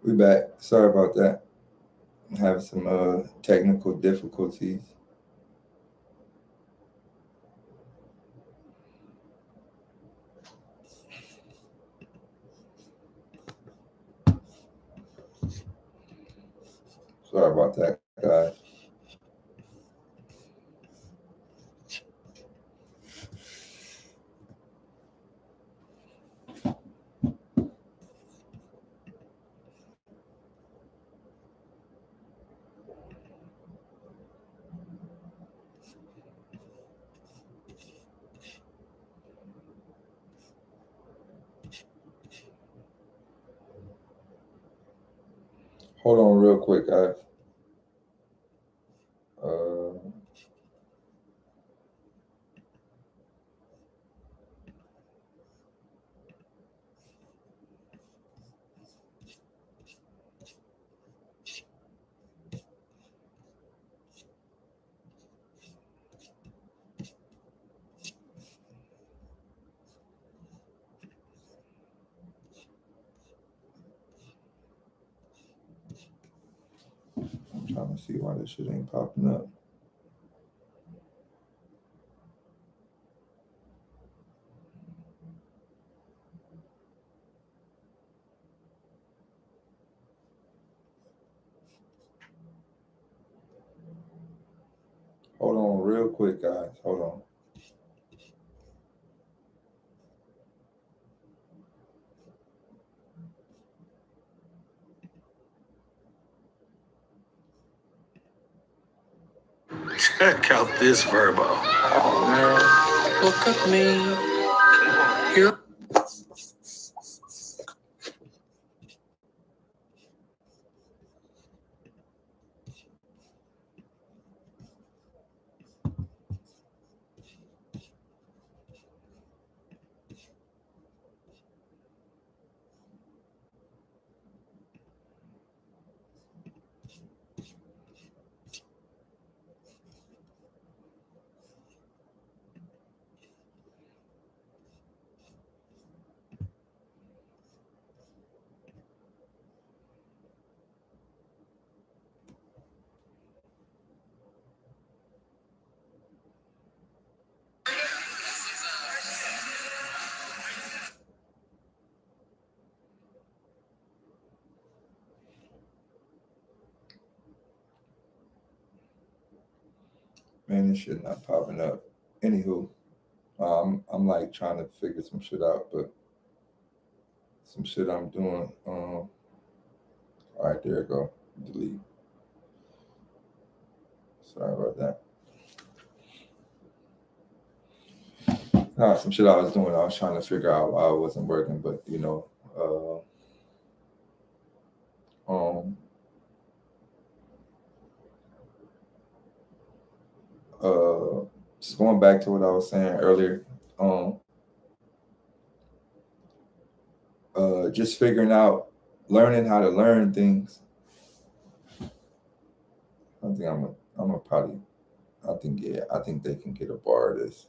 We back. Sorry about that. I'm having some technical difficulties. Sorry about that, guys. Hold on real quick, guys. Uh, I'm trying to see why this shit ain't popping up. Hold on real quick, guys. Hold on. Check out this verbo. Look at me. Here. Man, this shit not popping up. Anywho, I'm like trying to figure some shit out, but some shit I'm doing. All right, there it go. Delete. Sorry about that. Some shit I was doing. I was trying to figure out why it wasn't working, but um, just going back to what I was saying earlier. Um, just figuring out, learning how to learn things. I think I'm a probably. I think they can get a bar of this.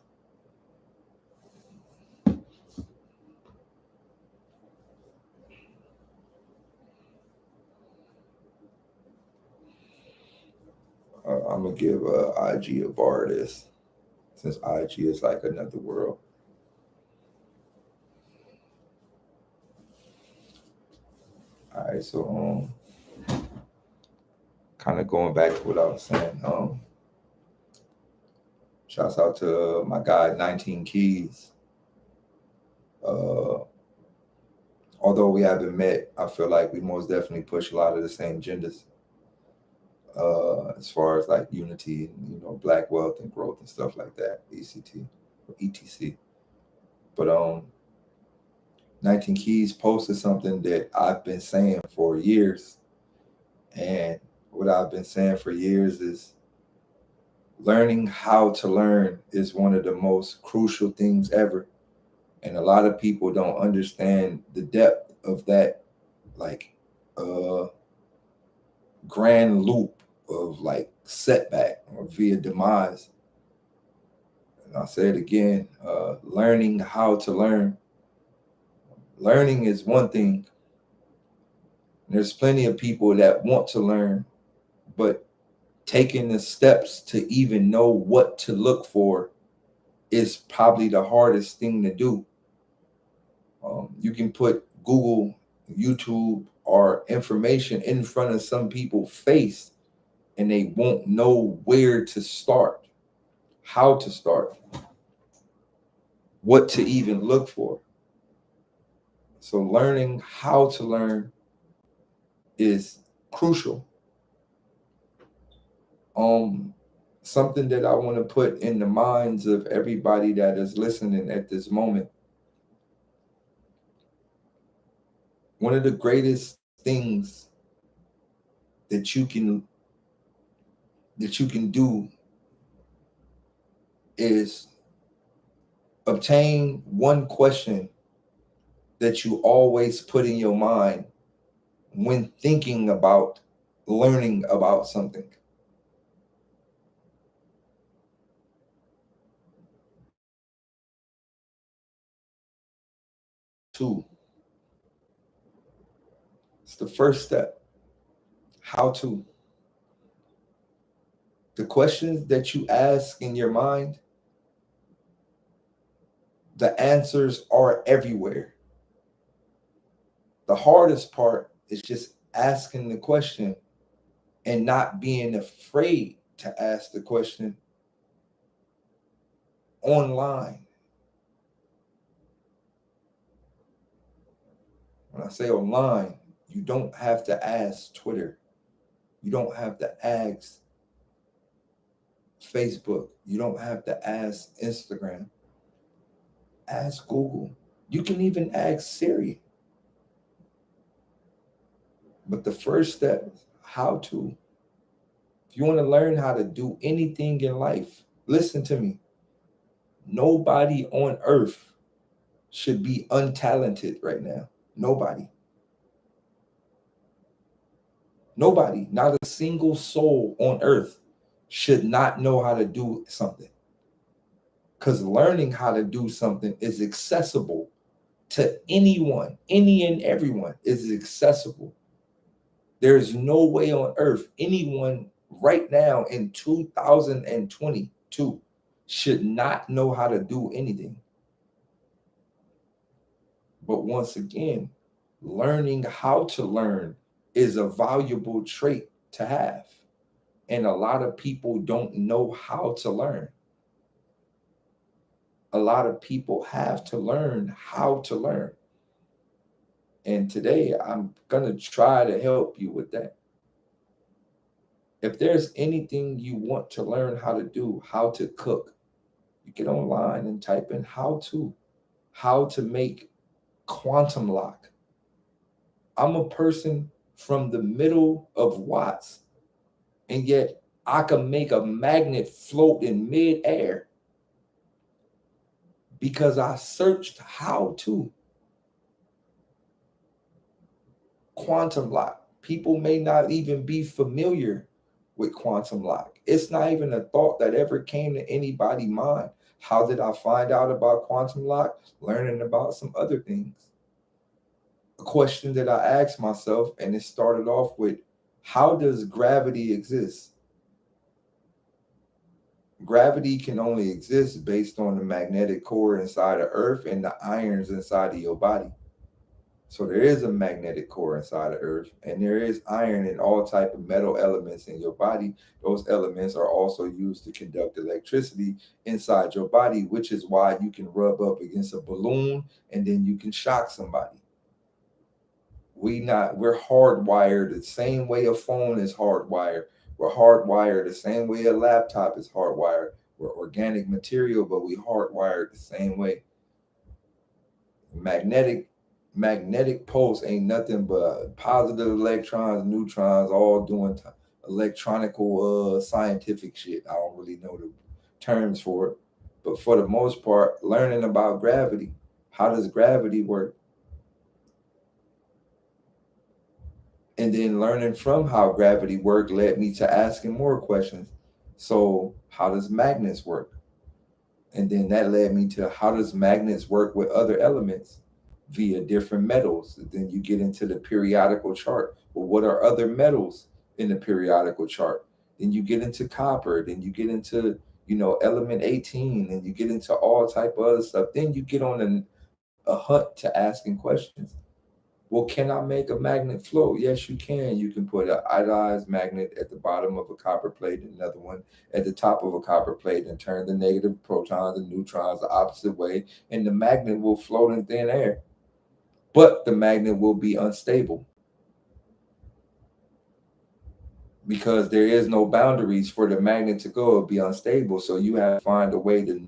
I'm gonna give IG a bar of this, since IG is like another world. All right, so kind of going back to what I was saying. Shouts out to my guy 19 Keys. Although we haven't met, I feel like we most definitely push a lot of the same genders. As far as like unity, black wealth and growth and stuff like that, ECT or ETC. But 19 Keys posted something that I've been saying for years, and what I've been saying for years is learning how to learn is one of the most crucial things ever. And a lot of people don't understand the depth of that, like, grand loop of like setback or via demise. And I'll say it again, learning how to learn. Learning is one thing, And there's plenty of people that want to learn, but taking the steps to even know what to look for is probably the hardest thing to do. You can put Google, YouTube, or information in front of some people's face, and they won't know where to start, how to start, what to even look for. So learning how to learn is crucial. Um, Something that I want to put in the minds of everybody that is listening at this moment. One of the greatest things that you can do is obtain one question that you always put in your mind when thinking about learning about something. Two, it's the first step. How to. The questions that you ask in your mind, the answers are everywhere. The hardest part is just asking the question and not being afraid to ask the question online. When I say online, you don't have to ask Twitter. You don't have to ask Facebook. You don't have to ask Instagram. Ask Google. You can even ask Siri. But the first step, how to. If you want to learn how to do anything in life, listen to me. Nobody on earth should be untalented right now. Nobody. Nobody, not a single soul on earth should not know how to do something. Because learning how to do something is accessible to anyone, any and everyone is accessible. There's no way on earth anyone right now in 2022 should not know how to do anything. But once again, learning how to learn is a valuable trait to have. And a lot of people don't know how to learn. A lot of people have to learn how to learn. And today I'm going to try to help you with that. If there's anything you want to learn how to do, how to cook, you get online and type in how to make quantum lock. I'm a person from the middle of Watts, and yet I can make a magnet float in midair because I searched how to. Quantum lock. People may not even be familiar with quantum lock. It's not even a thought that ever came to anybody's mind. How did I find out about quantum lock? Learning about some other things. A question that I asked myself, and it started off with, how does gravity exist? Gravity can only exist based on the magnetic core inside of Earth and the irons inside of your body. So there is a magnetic core inside of Earth, and there is iron and all type of metal elements in your body. Those elements are also used to conduct electricity inside your body, which is why you can rub up against a balloon and then you can shock somebody. We're hardwired the same way a phone is hardwired. We're hardwired the same way a laptop is hardwired. We're organic material, but we hardwired the same way. Magnetic pulse ain't nothing but positive electrons, neutrons, all doing electronical scientific shit. I don't really know the terms for it, but for the most part, learning about gravity, how does gravity work, and then learning from how gravity worked led me to asking more questions. So how does magnets work? And then that led me to, how does magnets work with other elements? via different metals. Then you get into the periodical chart. Well, what are other metals in the periodical chart? Then you get into copper. Then you get into, element 18, and you get into all type of other stuff. Then you get on a hunt to asking questions. Well, can I make a magnet flow? Yes, you can. You can put an iodized magnet at the bottom of a copper plate and another one at the top of a copper plate and turn the negative protons and neutrons the opposite way, and the magnet will float in thin air. But the magnet will be unstable because there is no boundaries for the magnet to go. It'll be unstable. So you have to find a way to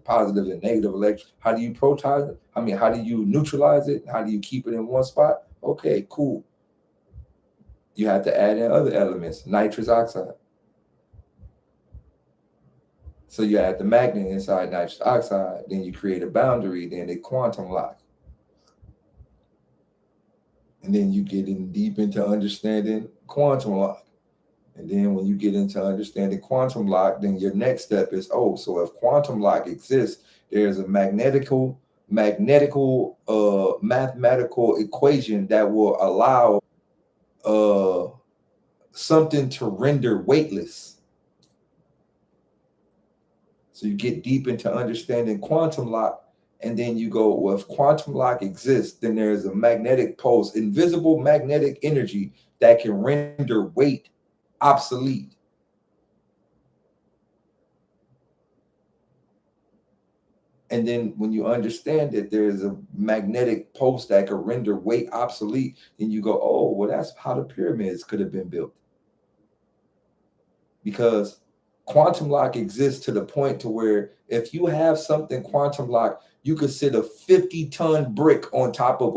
positive and negative electrons. How do you proton it? I mean, how do you neutralize it? How do you keep it in one spot? Okay, cool. You have to add in other elements, nitrous oxide. So you add the magnet inside nitrous oxide, then you create a boundary, then they quantum lock. And then you get in deep into understanding quantum lock. And then when you get into understanding quantum lock, then your next step is, so if quantum lock exists, there's a mathematical equation that will allow something to render weightless. So you get deep into understanding quantum lock, and then you go, well, if quantum lock exists, then there's a magnetic pulse, invisible magnetic energy that can render weight obsolete. And then when you understand that there's a magnetic pulse that can render weight obsolete, then you go, oh, well, that's how the pyramids could have been built. Because quantum lock exists to the point to where if you have something quantum lock, you could sit a 50-ton brick on top of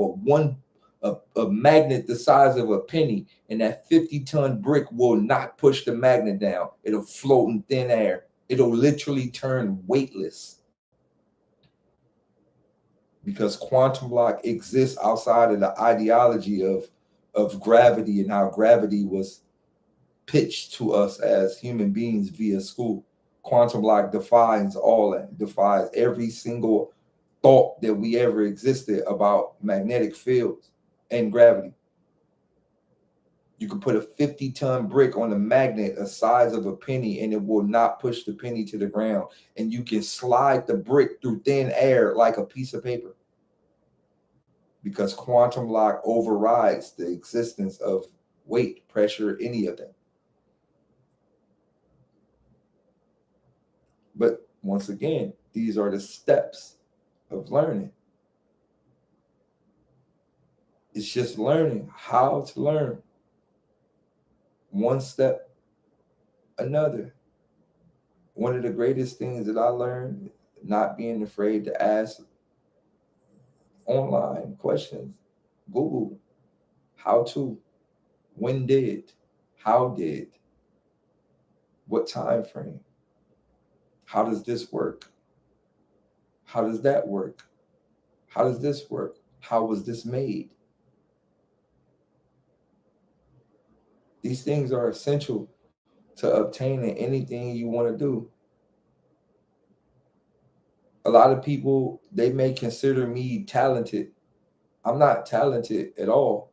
a magnet the size of a penny, and that 50-ton brick will not push the magnet down. It'll float in thin air. It'll literally turn weightless. Because quantum lock exists outside of the ideology of gravity and how gravity was pitched to us as human beings via school. Quantum lock defies all that, defies every single thought that we ever existed about magnetic fields and gravity. You could put a 50-ton brick on a magnet the size of a penny, and it will not push the penny to the ground. And you can slide the brick through thin air like a piece of paper. Because quantum lock overrides the existence of weight, pressure, any of that. But once again, these are the steps of learning. It's just learning how to learn. One step, another. One of the greatest things that I learned, not being afraid to ask online questions. Google, how to, when did, how did, what time frame, how does this work? How does that work? How does this work? How was this made? These things are essential to obtaining anything you want to do. A lot of people, they may consider me talented. I'm not talented at all.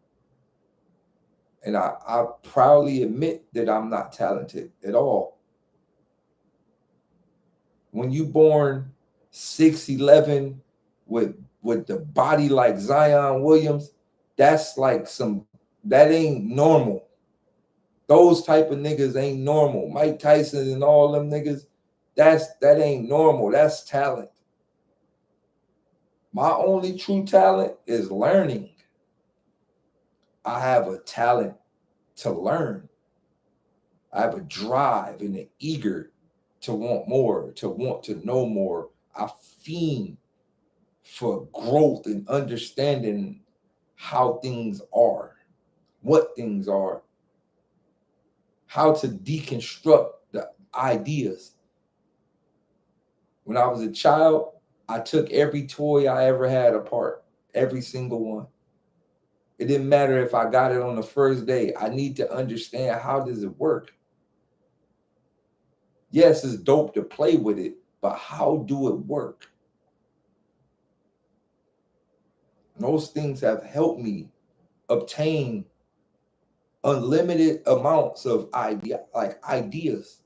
And I proudly admit that I'm not talented at all. When you born 6'11" with the body like Zion Williams, that's like that ain't normal. Those type of niggas ain't normal. Mike Tyson and all them niggas, that ain't normal. That's talent. My only true talent is learning. I have a talent to learn. I have a drive and an eager to want more, to want to know more. I fiend for growth and understanding how things are, what things are, how to deconstruct the ideas. When I was a child, I took every toy I ever had apart, every single one. It didn't matter if I got it on the first day. I need to understand, how does it work? Yes, it's dope to play with it, but how do it work? Those things have helped me obtain unlimited amounts of ideas.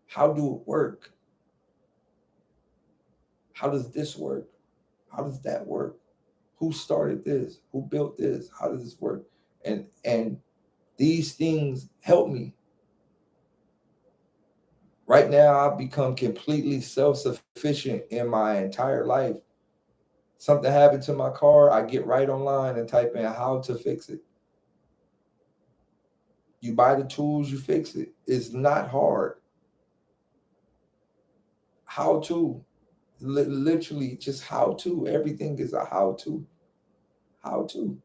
How do it work? How does this work? How does that work? Who started this? Who built this? How does this work? And these things help me. Right now, I've become completely self-sufficient in my entire life. Something happened to my car, I get right online and type in how to fix it. You buy the tools, you fix it. It's not hard. How to, literally just how to. Everything is a how to. How to.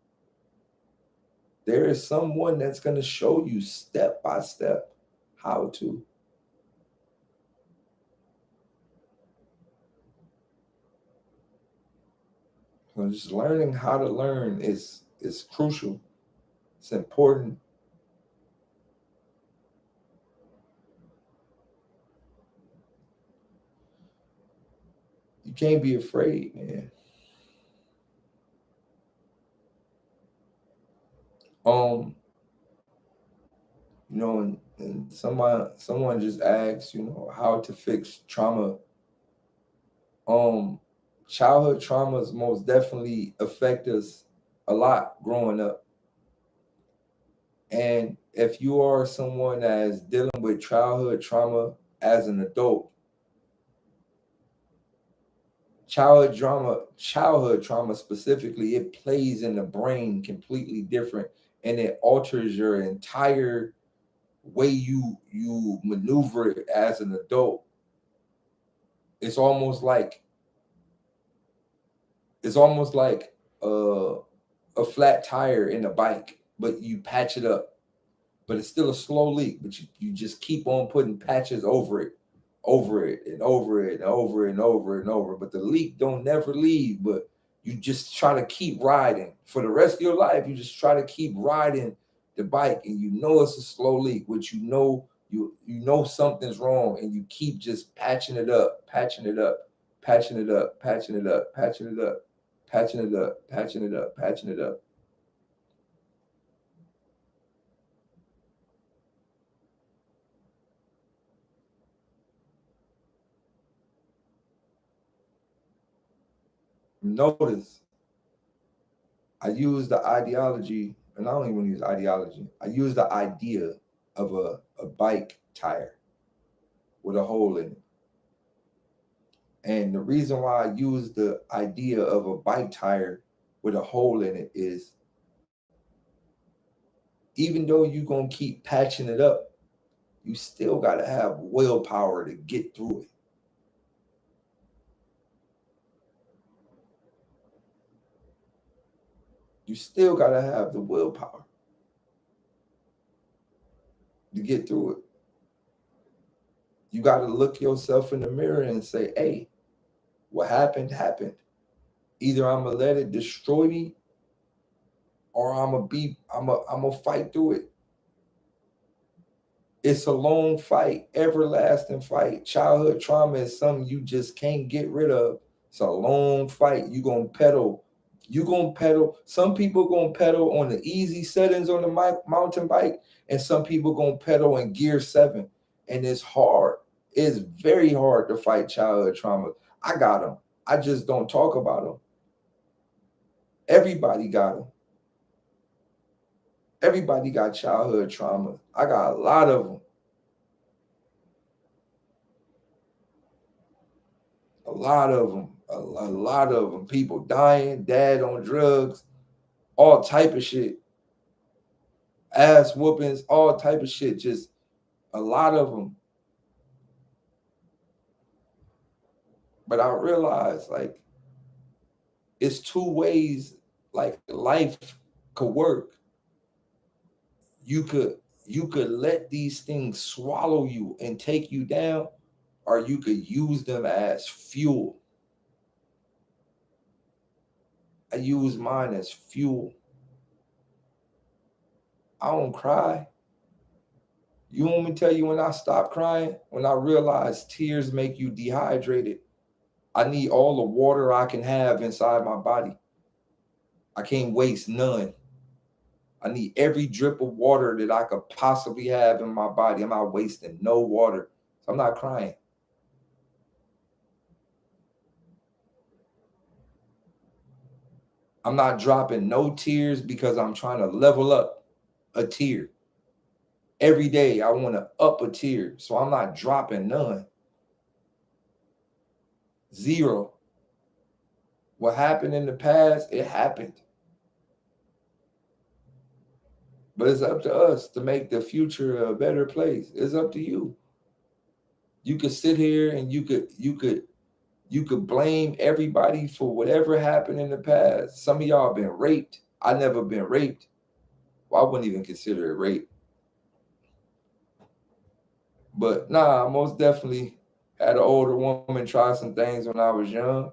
There is someone that's going to show you step by step how to. So just learning how to learn is crucial. It's important. You can't be afraid, man. Um, and someone just asked, how to fix trauma. Um, Childhood traumas most definitely affect us a lot growing up. And if you are someone that is dealing with childhood trauma as an adult, childhood trauma specifically, it plays in the brain completely different, and it alters your entire way you maneuver it as an adult. It's almost like it's almost like uh, a flat tire in a bike, but you patch it up. But it's still a slow leak, but you just keep on putting patches over it and over it and over it and over it and over. But the leak don't never leave, but you just try to keep riding. For the rest of your life, you just try to keep riding the bike, and you know it's a slow leak, which you know something's wrong, and you keep just patching it up, patching it up, patching it up, patching it up, patching it up, patching it up, patching it up, patching it up. Notice I use the ideology, and I don't even use ideology. I use the idea of a bike tire with a hole in it. And the reason why I use the idea of a bike tire with a hole in it is, even though you're going to keep patching it up, you still got to have willpower to get through it. You still got to have the willpower to get through it. You got to look yourself in the mirror and say, hey, what happened, happened. Either I'm going to let it destroy me, or I'm gonna fight through it. It's a long fight, everlasting fight. Childhood trauma is something you just can't get rid of. It's a long fight. You gonna pedal. You gonna pedal. Some people gonna pedal on the easy settings on the mountain bike, and some people gonna pedal in gear 7, and it's hard. It's very hard to fight childhood trauma. I got them. I just don't talk about them. Everybody got them. Everybody got childhood trauma. I got a lot of them. A lot of them. A lot of them. People dying, dad on drugs, all type of shit. Ass whoopings, all type of shit. Just a lot of them. But I realized, like, it's two ways like life could work. You could you could let these things swallow you and take you down, or you could use them as fuel. I use mine as fuel. I don't cry. You want me to tell you when I stopped crying? When I realized tears make you dehydrated. I need all the water I can have inside my body. I can't waste none. I need every drip of water that I could possibly have in my body. I'm not wasting no water. So I'm not crying. I'm not dropping no tears because I'm trying to level up a tear. Every day I want to up a tear. So I'm not dropping none. Zero. What happened in the past, it happened. But it's up to us to make the future a better place. It's up to you. You could sit here and you could blame everybody for whatever happened in the past. Some of y'all been raped. I never been raped. Well, I wouldn't even consider it rape. But nah, I most definitely had an older woman try some things when I was young.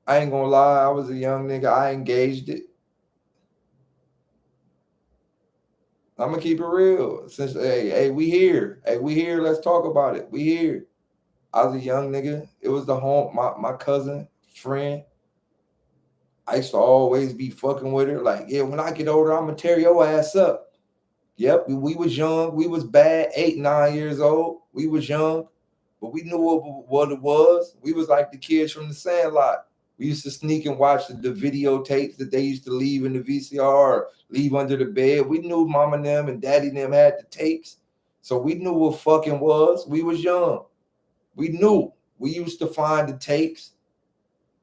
I ain't gonna lie, I was a young nigga. I engaged it. I'm gonna keep it real. Since hey, we here. Hey, we here. Let's talk about it. We here. I was a young nigga. It was the home, my cousin, friend. I used to always be fucking with her. Like, yeah, when I get older, I'm gonna tear your ass up. Yep, we was young. We was bad, 8, 9 years old. We was young, but we knew what it was. We was like the kids from the Sandlot. We used to sneak and watch the videotapes that they used to leave in the VCR or leave under the bed. We knew mama and them and daddy and them had the tapes. So we knew what fucking was. We was young. We knew. We used to find the tapes,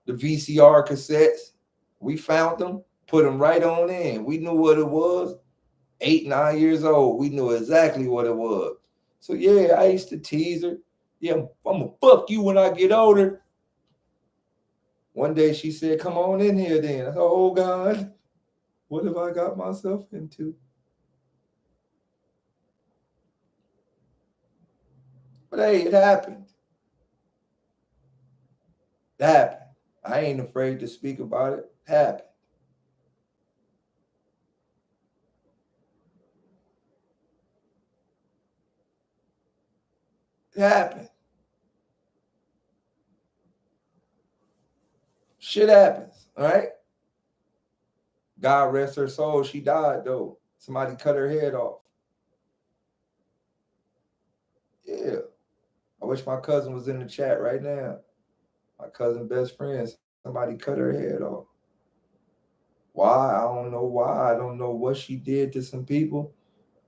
the VCR cassettes. We found them, put them right on in. We knew what it was. 8, 9 years old. We knew exactly what it was. So yeah, I used to tease her. Yeah, I'm gonna fuck you when I get older. One day she said, "Come on in here then." I said, "Oh God, what have I got myself into?" But hey, it happened. It happened. I ain't afraid to speak about it. It happened. It happened. Shit happens. All right. God rest her soul. She died though. Somebody cut her head off. Yeah. I wish my cousin was in the chat right now. My cousin best friend. Somebody cut her head off. Why? I don't know why. I don't know what she did to some people.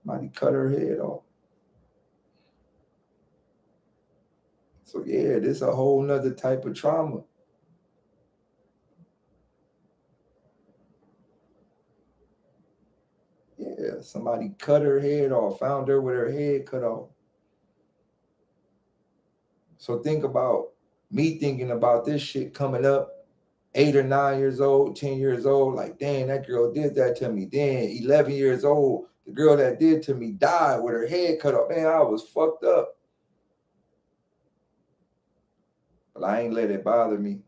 Somebody cut her head off. So yeah, this a whole nother type of trauma. Yeah, somebody cut her head off, found her with her head cut off. So think about me thinking about this shit coming up 8 or 9 years old, 10 years old, like, dang, that girl did that to me. Then 11 years old, the girl that did to me died with her head cut off. Man, I was fucked up. But I ain't let it bother me.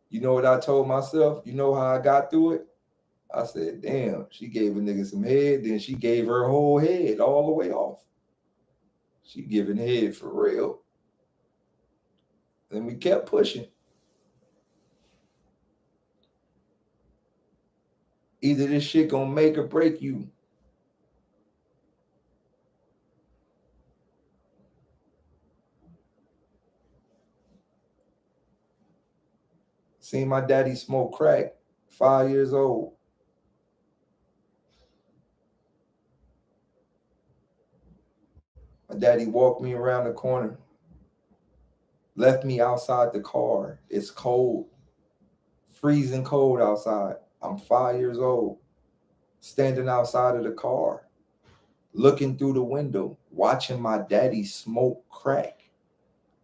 You know what I told myself? You know how I got through it? I said, damn, she gave a nigga some head, then she gave her whole head all the way off. She giving head for real. Then we kept pushing. Either this shit gonna make or break you. Seen my daddy smoke crack, 5 years old. My daddy walked me around the corner, left me outside the car. It's cold, freezing cold outside. I'm 5 years old, standing outside of the car, looking through the window, watching my daddy smoke crack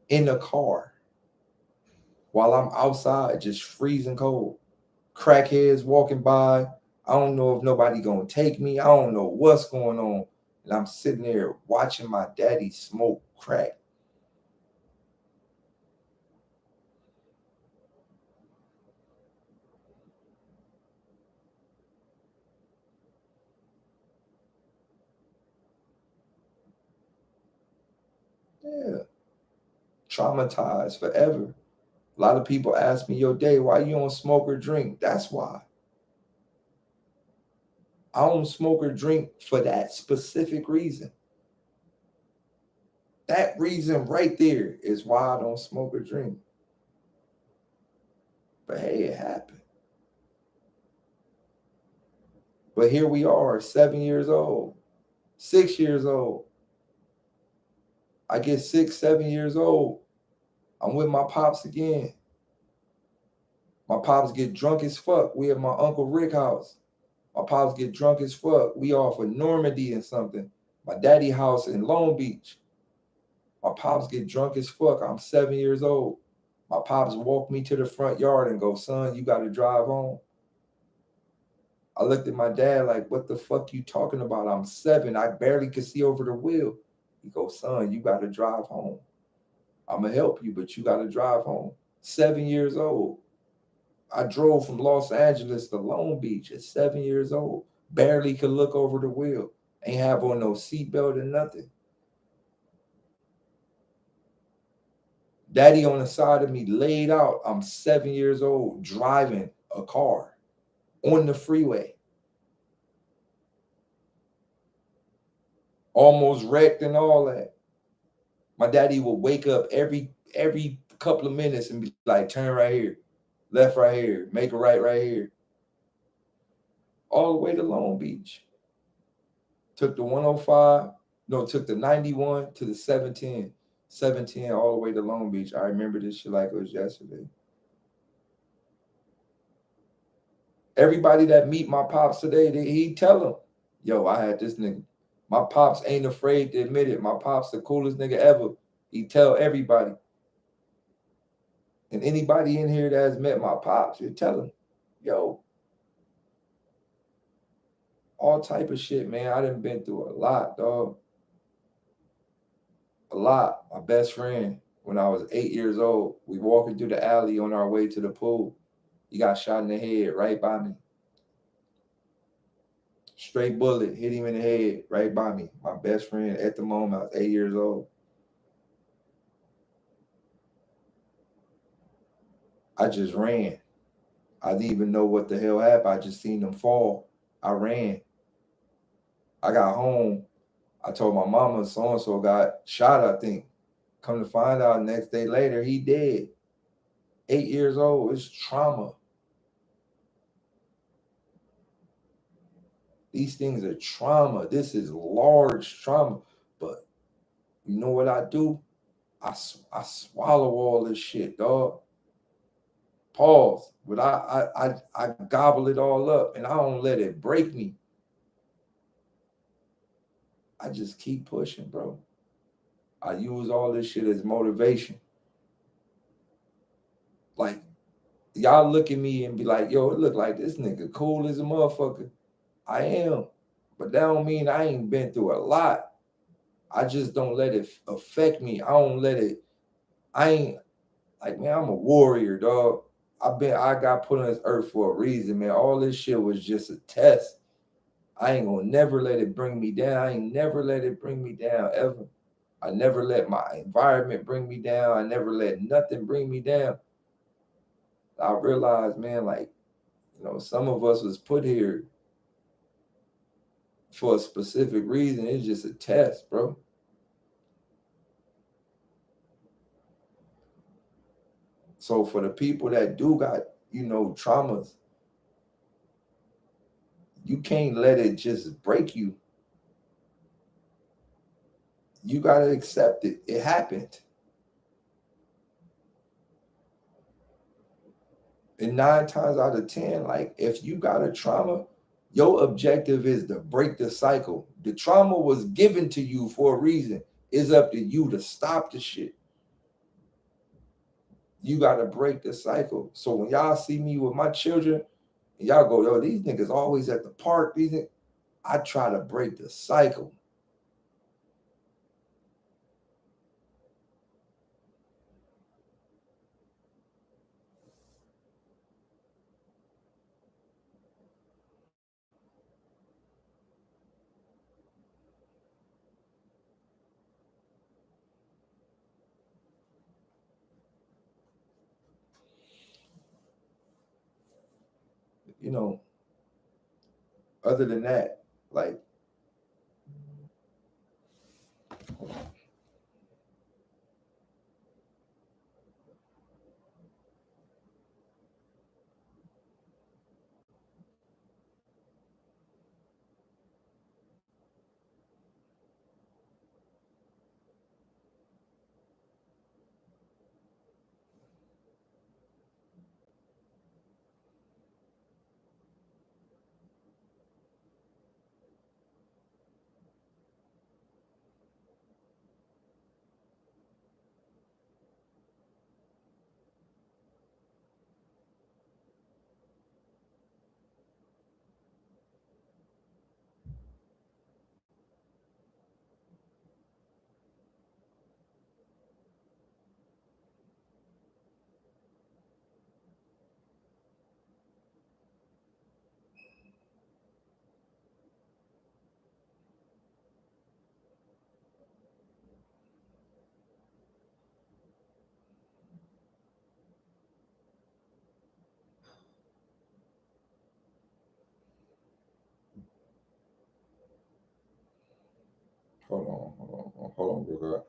in the car while I'm outside just freezing cold. Crackheads walking by. I don't know if nobody gonna take me. I don't know what's going on. And I'm sitting there watching my daddy smoke crack. Yeah. traumatized forever. A lot of people ask me, yo, Day, why you don't smoke or drink? That's why. I don't smoke or drink for that specific reason. That reason right there is why I don't smoke or drink. But hey, it happened. But here we are, 7 years old, 6 years old. I get 6, 7 years old. I'm with my pops again. My pops get drunk as fuck. We at my Uncle Rick's house. My pops get drunk as fuck. We off of Normandy and something. My daddy house in Long Beach. My pops get drunk as fuck. I'm 7 years old. My pops walk me to the front yard and go, son, you got to drive home. I looked at my dad like, what the fuck you talking about? I'm 7. I barely could see over the wheel. He goes, son, you got to drive home. I'm going to help you, but you got to drive home. 7 years old. I drove from Los Angeles to Long Beach at 7 years old. Barely could look over the wheel. Ain't have on no seatbelt or nothing. Daddy on the side of me laid out. I'm 7 years old driving a car on the freeway. Almost wrecked and all that. My daddy would wake up every couple of minutes and be like, turn right here, left right here, make a right here. All the way to Long Beach. Took the 105, took the 91 to the 710. 710 all the way to Long Beach. I remember this shit like it was yesterday. Everybody that meet my pops today, he tell them, yo, I had this nigga. My pops ain't afraid to admit it. My pops the coolest nigga ever. He tell everybody. And anybody in here that has met my pops, you tell them, yo, all type of shit, man. I done been through a lot, dog. A lot. My best friend, when I was 8 years old, we walking through the alley on our way to the pool. He got shot in the head right by me. Straight bullet hit him in the head right by me. My best friend at the moment, I was 8 years old. I just ran. I didn't even know what the hell happened. I just seen them fall. I ran. I got home. I told my mama so-and-so got shot, I think. Come to find out next day later, he dead. 8 years old. It's trauma. These things are trauma. This is large trauma. But you know what I do? I swallow all this shit, dog. Pause. But I gobble it all up and I don't let it break me. I just keep pushing, bro. I use all this shit as motivation. Like, y'all look at me and be like, yo, it look like this nigga cool as a motherfucker. I am. But that don't mean I ain't been through a lot. I just don't let it affect me. I don't let it, I ain't, like, man, I'm a warrior, dog. I got put on this earth for a reason, man. All this shit was just a test. I ain't gonna never let it bring me down. I ain't never let it bring me down, ever. I never let my environment bring me down. I never let nothing bring me down. I realized, man, like, some of us was put here for a specific reason. It's just a test, bro. So for the people that do got, traumas, you can't let it just break you. You got to accept it. It happened. And 9 times out of 10, like, if you got a trauma, your objective is to break the cycle. The trauma was given to you for a reason. It's up to you to stop the shit. You got to break the cycle. So when y'all see me with my children, and y'all go, yo, these niggas always at the park. I try to break the cycle. you know, other than that, like, hold on, brother.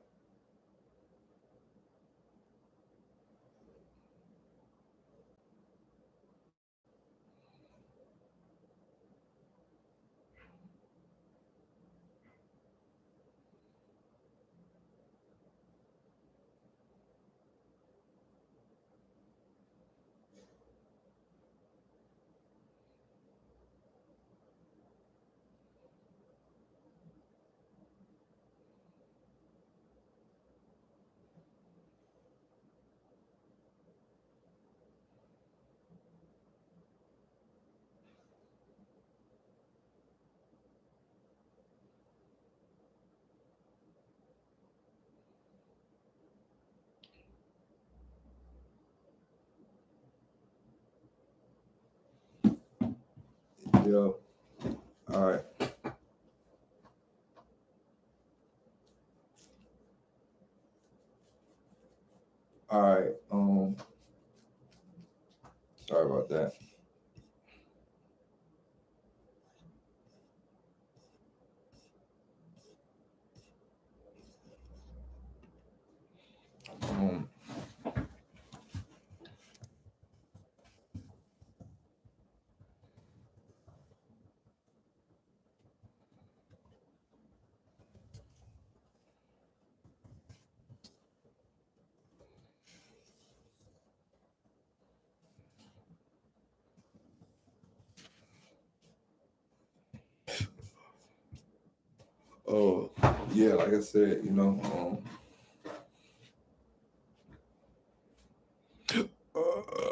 Yo, all right, all right. Sorry about that. Um, oh, yeah, like I said, uh,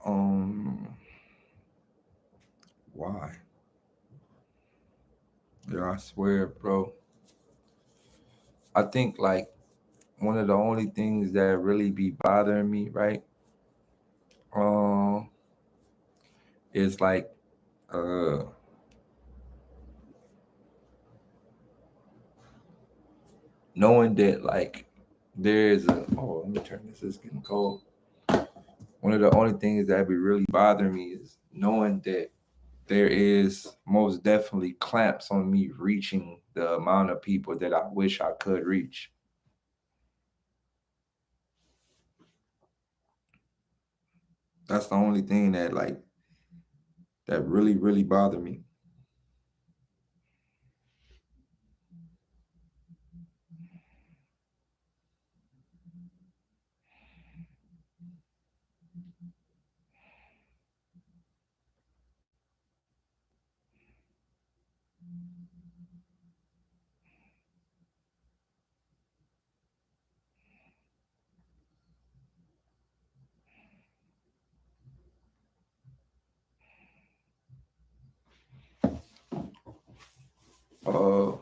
um, why? Yeah, I swear, bro. I think like one of the only things that really be bothering me, right? Um, is like uh knowing that like there's a let me turn this. It's getting cold. One of the only things that be really bothering me is knowing that there is most definitely clamps on me reaching the amount of people that I wish I could reach. That's the only thing that like that really bothered me. Uh,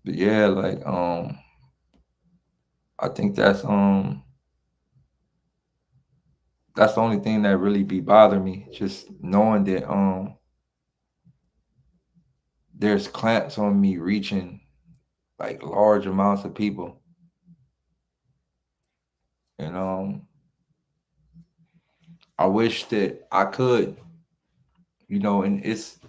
but yeah, like I think that's the only thing that really be bothering me, just knowing that there's clamps on me reaching like large amounts of people, and I wish that I could, and it's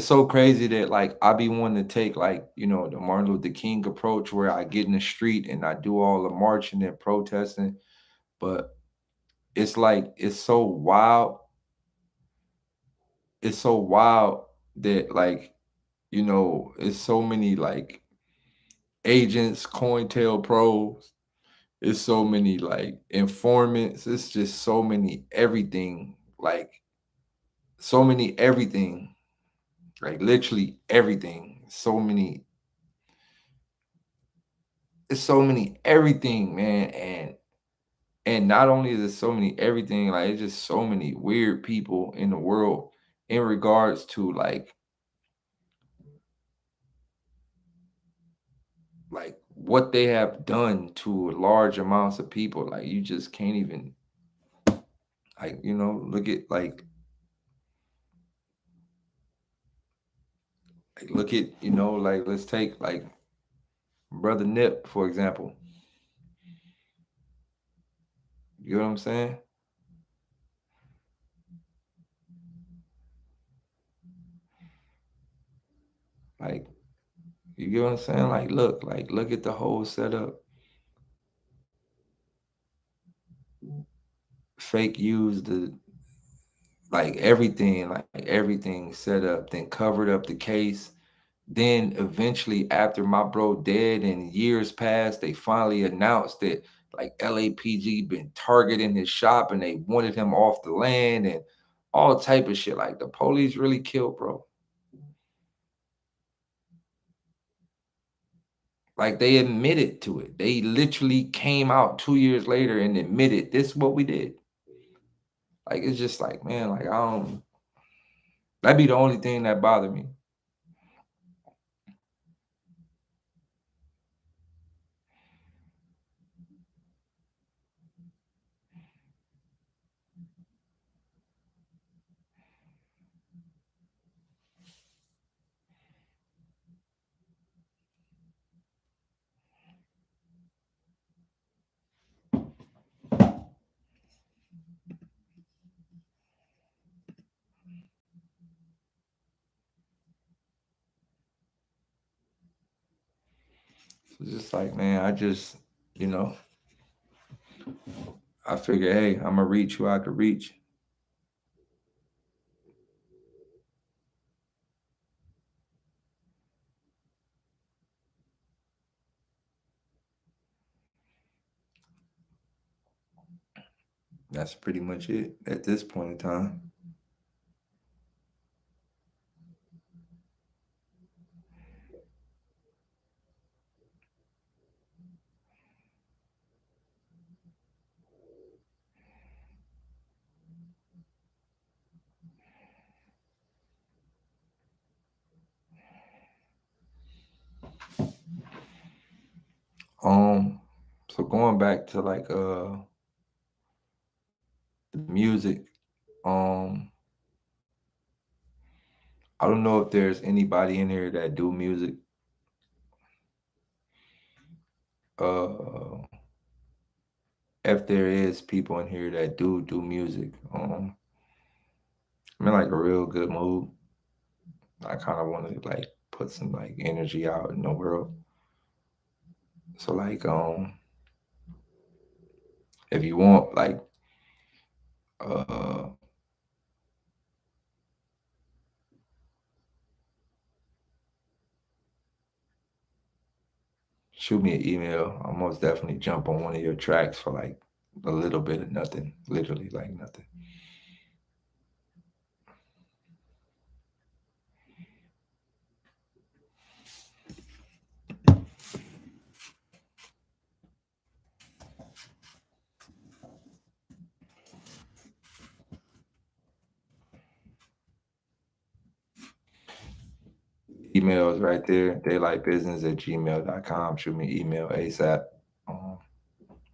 so crazy that like I be wanting to take like the Martin Luther King approach where I get in the street and I do all the marching and protesting, but it's like it's so wild that like it's so many like agents, cointel pros, it's so many like informants, it's just so many everything, like so many everything, like literally everything, it's so many everything, man. And not only is it so many everything, like it's just so many weird people in the world in regards to like what they have done to large amounts of people. Like you just can't even like look at look at like let's take like brother Nip for example. You know what I'm saying? Like you get what I'm saying? Like look at the whole setup. Fake used the like everything set up, then covered up the case. Then eventually, after my bro dead and years passed, they finally announced that like LAPG been targeting his shop and they wanted him off the land and all type of shit. Like the police really killed bro. Like they admitted to it. They literally came out 2 years later and admitted this is what we did. Like it's just like man, like I don't. That'd be the only thing that bothered me. It's just like man, you know, I figure, hey, I'm gonna reach who I could reach. That's pretty much it at this point in time. Um, so going back to like the music, um, I don't know if there's anybody in here that do music. Uh, if there is people in here that do music, I'm in like a real good mood. I kind of want to like put some like energy out in the world. So like if you want like uh shoot me an email. I'll most definitely jump on one of your tracks for like a little bit of nothing, literally like nothing. Email is right there, daylightbusiness@gmail.com. Shoot me an email ASAP. I'm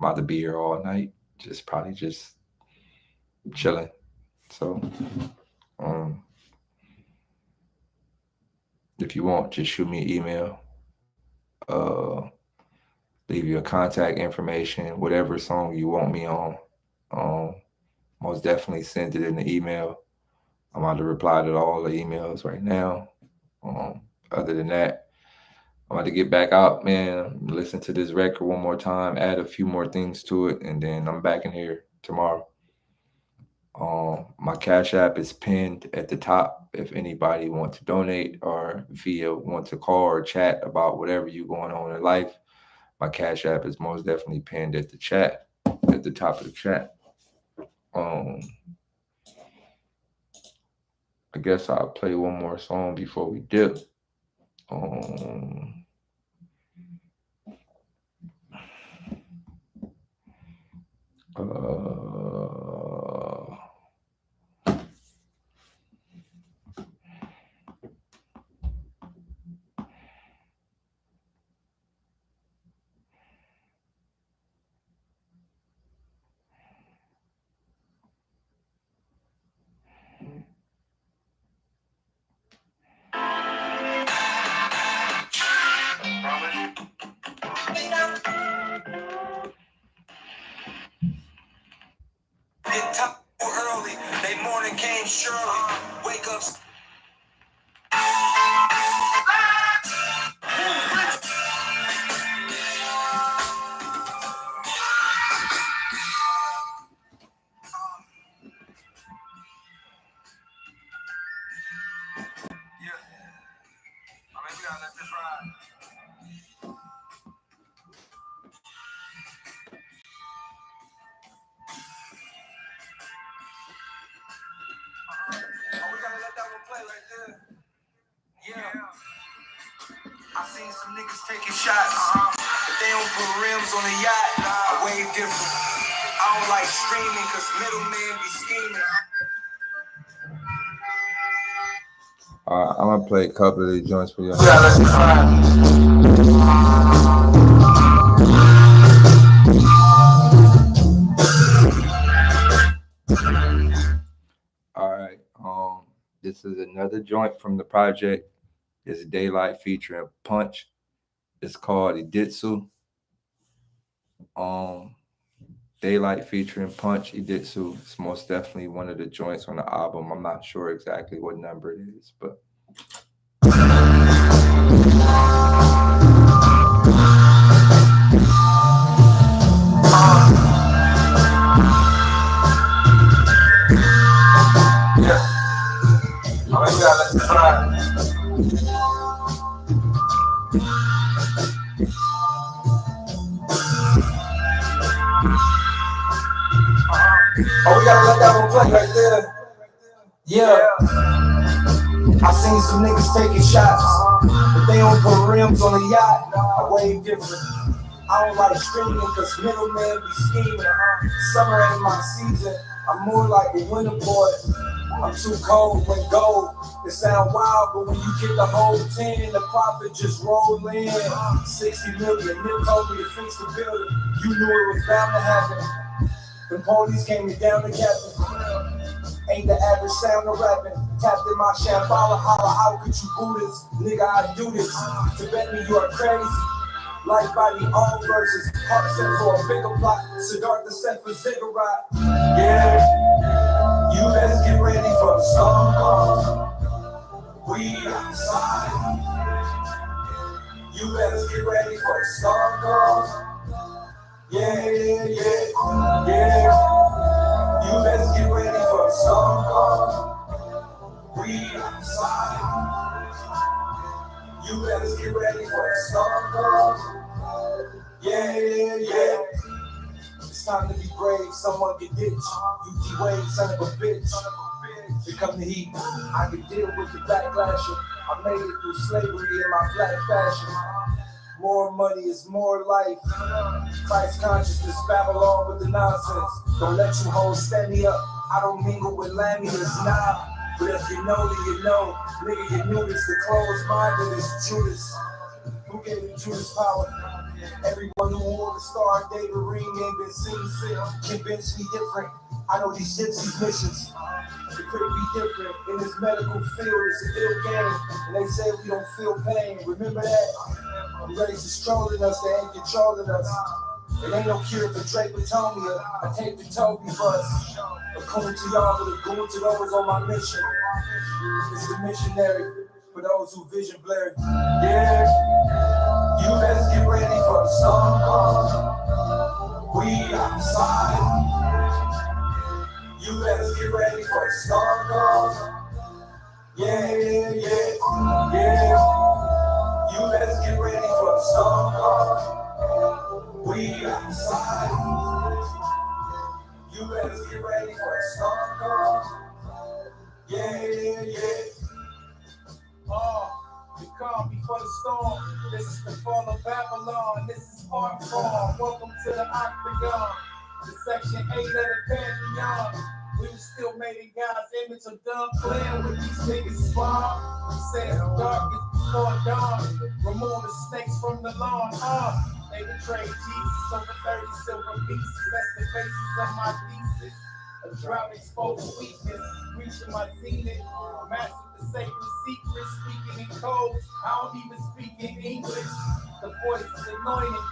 about to be here all night, probably just chilling. So, um, if you want, just shoot me an email. Leave your contact information, whatever song you want me on. Um, Most definitely send it in the email. I'm about to reply to all the emails right now. Other than that, I'm about to get back out, man. Listen to this record one more time, add a few more things to it, and then I'm back in here tomorrow. My Cash App is pinned at the top. If anybody wants to donate or want to call or chat about whatever you going on in life, my Cash App is most definitely pinned at the top of the chat. I guess I'll play one more song before we dip. Early, they morning came surely. Wake up. We gotta let this ride. We gotta let that one play right there. Yeah. I seen some niggas taking shots, but they don't put rims on the yacht. I wave different. I don't like streaming, cause middlemen be scheming. I'm gonna play a couple of these joints for you. Yeah, let's try. All right. This is another joint from the project. It's Daylyt featuring Punch. It's called Iditsu. Daylyt featuring Punch Iditsu. It's most definitely one of the joints on the album. I'm not sure exactly what number it is, but We gotta let that one play right there. Yeah. I seen some niggas taking shots, but they don't put rims on the yacht. I wave different. I don't like streaming, cause middlemen be scheming. Summer ain't my season. I'm more like a winter boy. I'm too cold when gold. It sound wild, but when you get the whole 10, the profit just roll in. 60 million, Nip told me to fix the building. You knew it was bound to happen. The police came me down to captain. Ain't the average sound of rapping. Tapped in my shambhala, holla, how could you boo this? Nigga, I do this. To bet me you are crazy. Life by the all verses. Heart set for a bigger plot. Siddhartha set for ziggurat. Yeah. You best get ready for the storm call. We outside. You best get ready for the storm call. Yeah. You best get ready for the storm call. We outside. You better get ready for the storm call. Yeah. It's time to be brave. Someone get ditched. You D-Wade, son of a bitch. Here come the heat. I can deal with the backlash. I made it through slavery in my black fashion. More money is more life. Christ consciousness, Babylon with the nonsense. Don't let you hoes stand me up. I don't mingle with lamias, nah. But if you know, then you know. Nigga, you knew this. The closed minded is Judas. Who gave you Judas power? Everyone who wore the star, David Ring ain't been seen since. Convince me different. I know these gypsies' missions. It could be different. In this medical field, it's a ill game. And they say we don't feel pain. Remember that? The race is trolling us, they ain't controlling us. It ain't no cure for Dracotomia. I take the Toby bus. A coon to y'all, but a goon to those on my mission. It's the missionary for those who vision blurry. Yeah, you better get ready for the storm call. We outside. You better get ready for the storm call. Yeah. You better get ready for the storm call. We outside. You better get ready for the storm call. Yeah. You come before the storm. This is the fall of Babylon. This is part 4. Welcome to the Octagon. The section 8 of the Pantheon. We were still made in God's image. I'm done playing with these niggas spawn. He says the darkness before dawn. Remove the snakes from the lawn. They betrayed Jesus over 30 silver pieces. That's the basis of my thesis. A drought exposed weakness, reaching my zenith. Master the sacred secrets, speaking in codes. I don't even speak in English. The voice is anointed.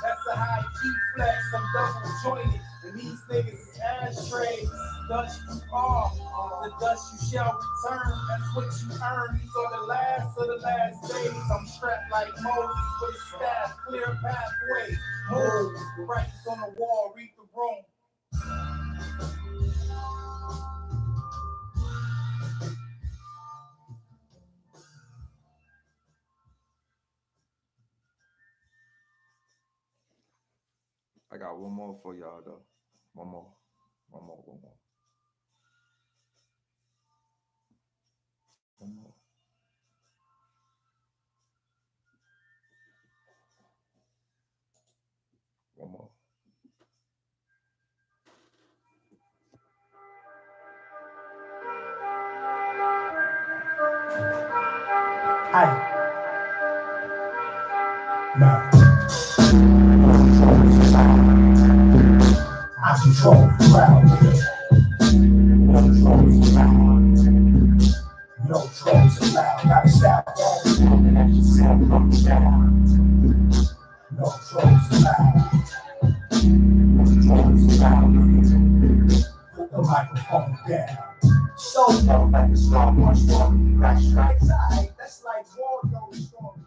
That's a high key flex. I'm double jointed. And these niggas is ashtrays. Dust you are, the dust you shall return. That's what you earn. These are the last of the last days. I'm strapped like Moses with a staff. Clear pathway. Move. The writings on the wall. Read the room. I got one more for y'all though. One more. I control the crowd. No trolls allowed. Gotta stop that. No trolls allowed. Put the microphone down. So low like a Star Wars story. Black stripes. That's like Waldo story.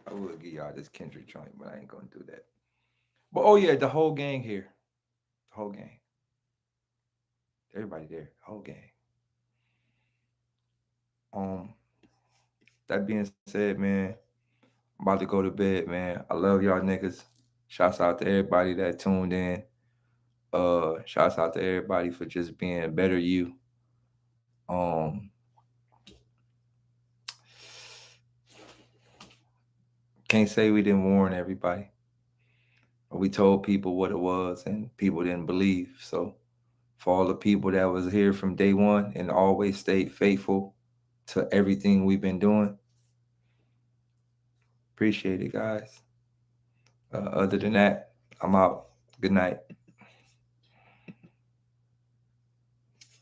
I would give y'all this Kendrick joint, but I ain't gonna do that. But oh yeah, the whole gang here. The whole gang. Everybody there. The whole gang. That being said, man, I'm about to go to bed, man. I love y'all niggas. Shouts out to everybody that tuned in. Shouts out to everybody for just being better you. Can't say we didn't warn everybody. We told people what it was and people didn't believe. So for all the people that was here from day one and always stayed faithful to everything we've been doing, appreciate it, guys. Other than that, I'm out. Good night.